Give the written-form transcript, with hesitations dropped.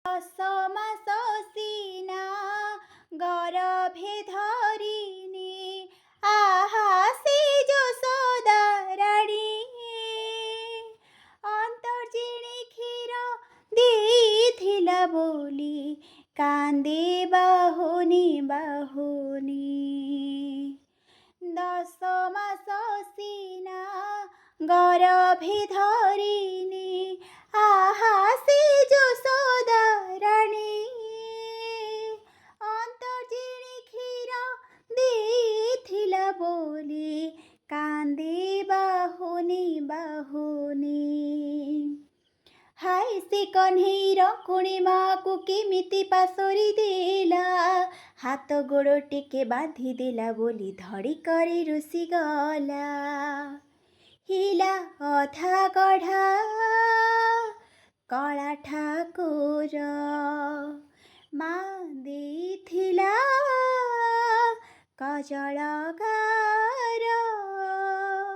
समास सीना गरभे धरिनी आहा से यशोदा राणी अन्तर्जिणी क्षीर ଦେଇଥିଲା ବୋଲି କାନ୍ଦେ ବାହୁନି ବାହୁନି 10 ମାସ ସିନା ଗରଭେ ଧରିନି ଆହା ସେ ଯଶୋଦା ରାଣୀ ଅନ୍ତର୍ଜିଣୀ କ୍ଷୀର ଦେଇଥିଲା ବୋଲି କାନ୍ଦେ ବାହୁନି ବାହୁନି हाय से कन्हैर कुणिमा को केमिति पासोरी देला हाथ गोड़ टिके बांधी देला बोली धड़ी करे रुसी गला हिला अधा गढ़ा कला ठाकुर माँ देथिला कजल गार